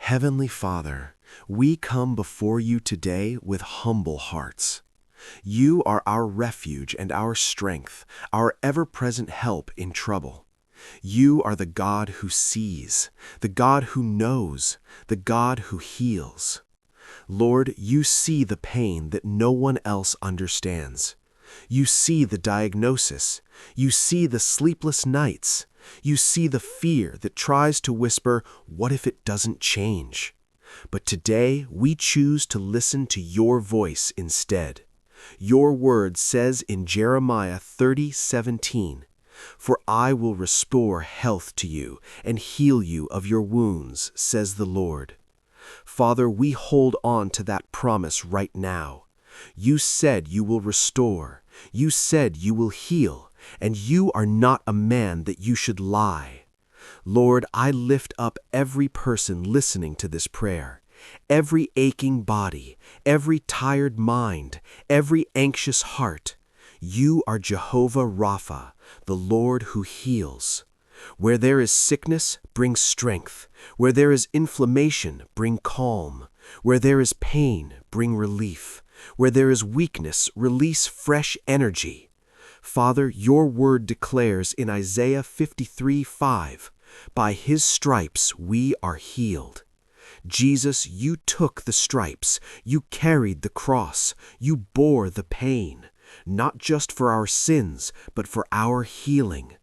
Heavenly Father, we come before you today with humble hearts. You are our refuge and our strength, our ever-present help in trouble. You are the God who sees, the God who knows, the God who heals. Lord, you see the pain that no one else understands. You see the diagnosis. You see the sleepless nights. You see the fear that tries to whisper, "What if it doesn't change?" But today we choose to listen to your voice instead. Your word says in Jeremiah 30:17, "For I will restore health to you and heal you of your wounds, says the Lord." Father, we hold on to that promise right now. You said you will restore. You said you will heal, and you are not a man that you should lie. Lord, I lift up every person listening to this prayer, every aching body, every tired mind, every anxious heart. You are Jehovah Rapha, the Lord who heals. Where there is sickness, bring strength. Where there is inflammation, bring calm. Where there is pain, bring relief. Where there is weakness, release fresh energy. Father, your word declares in Isaiah 53:5, "By his stripes we are healed." Jesus, you took the stripes, you carried the cross, you bore the pain, not just for our sins, but for our healing.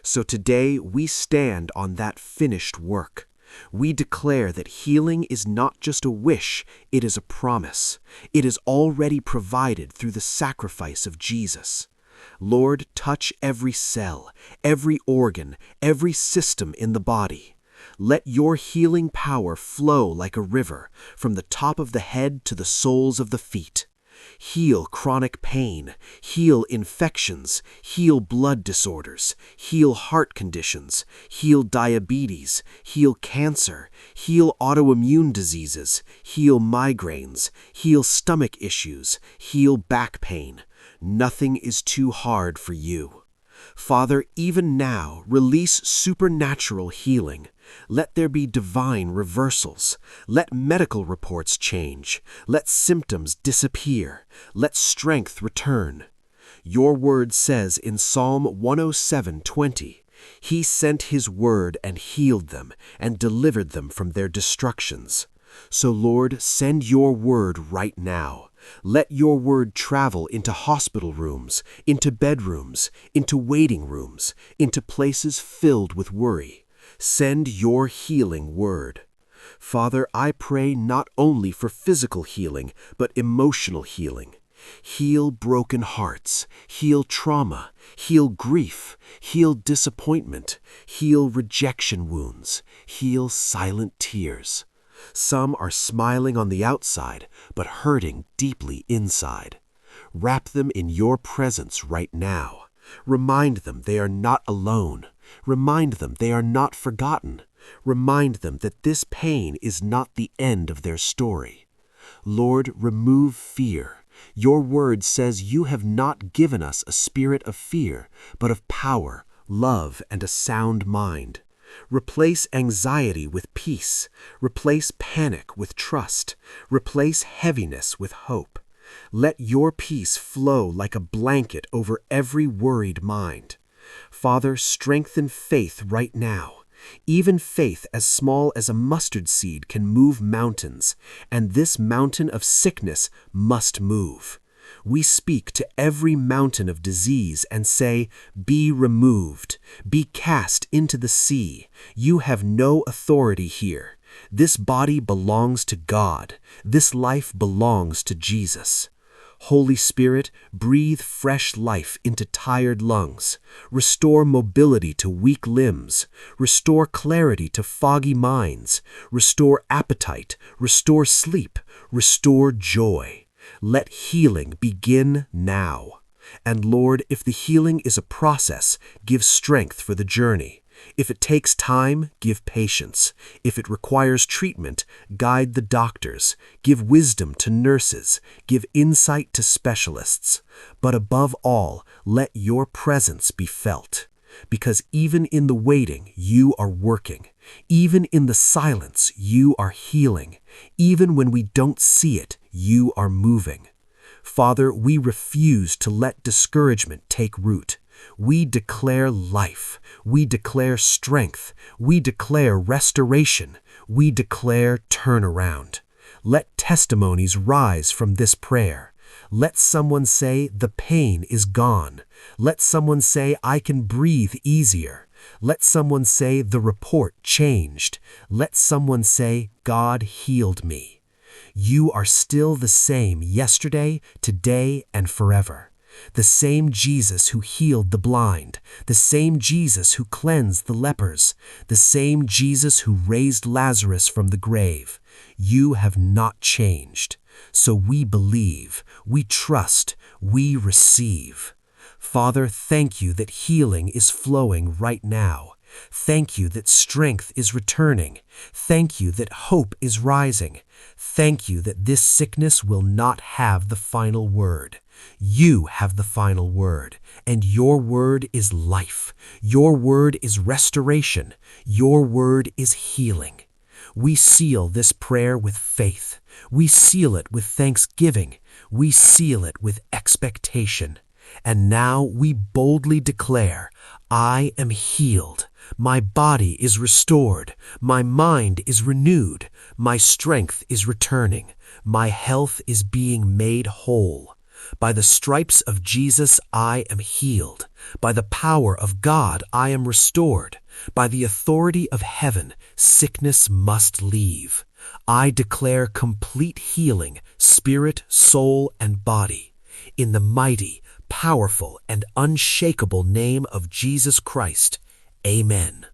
So today we stand on that finished work. We declare that healing is not just a wish, it is a promise. It is already provided through the sacrifice of Jesus. Lord, touch every cell, every organ, every system in the body. Let your healing power flow like a river from the top of the head to the soles of the feet. Heal chronic pain, heal infections, heal blood disorders, heal heart conditions, heal diabetes, heal cancer, heal autoimmune diseases, heal migraines, heal stomach issues, heal back pain. Nothing is too hard for you. Father, even now, release supernatural healing. Let there be divine reversals. Let medical reports change. Let symptoms disappear. Let strength return. Your word says in Psalm 107:20, "He sent his word and healed them and delivered them from their destructions." So Lord, send your word right now. Let your word travel into hospital rooms, into bedrooms, into waiting rooms, into places filled with worry. Send your healing word. Father, I pray not only for physical healing, but emotional healing. Heal broken hearts, heal trauma, heal grief, heal disappointment, heal rejection wounds, heal silent tears. Some are smiling on the outside, but hurting deeply inside. Wrap them in your presence right now. Remind them they are not alone. Remind them they are not forgotten. Remind them that this pain is not the end of their story. Lord, remove fear. Your word says you have not given us a spirit of fear, but of power, love, and a sound mind. Replace anxiety with peace. Replace panic with trust. Replace heaviness with hope. Let your peace flow like a blanket over every worried mind. Father, strengthen faith right now. Even faith as small as a mustard seed can move mountains, and this mountain of sickness must move. We speak to every mountain of disease and say, "Be removed, be cast into the sea. You have no authority here. This body belongs to God. This life belongs to Jesus." Holy Spirit, breathe fresh life into tired lungs. Restore mobility to weak limbs. Restore clarity to foggy minds. Restore appetite. Restore sleep. Restore joy. Let healing begin now. And Lord, if the healing is a process, give strength for the journey. If it takes time, give patience. If it requires treatment, guide the doctors. Give wisdom to nurses. Give insight to specialists. But above all, let your presence be felt. because even in the waiting, you are working. Even in the silence, you are healing. Even when we don't see it, you are moving. Father, we refuse to let discouragement take root. We declare life. We declare strength. We declare restoration. We declare turnaround. Let testimonies rise from this prayer. Let someone say, the pain is gone. Let someone say, I can breathe easier. Let someone say, the report changed. Let someone say, God healed me. You are still the same yesterday, today, and forever. The same Jesus who healed the blind, the same Jesus who cleansed the lepers, the same Jesus who raised Lazarus from the grave. You have not changed. So we believe, we trust, we receive. Father, thank you that healing is flowing right now. Thank you that strength is returning. Thank you that hope is rising. Thank you that this sickness will not have the final word. You have the final word, and your word is life. Your word is restoration. Your word is healing. We seal this prayer with faith. We seal it with thanksgiving. We seal it with expectation. And now we boldly declare, I am healed. My body is restored. My mind is renewed. My strength is returning. My health is being made whole. By the stripes of Jesus, I am healed. By the power of God, I am restored. By the authority of heaven, sickness must leave. I declare complete healing, spirit, soul, and body. In the mighty, powerful, and unshakable name of Jesus Christ, amen.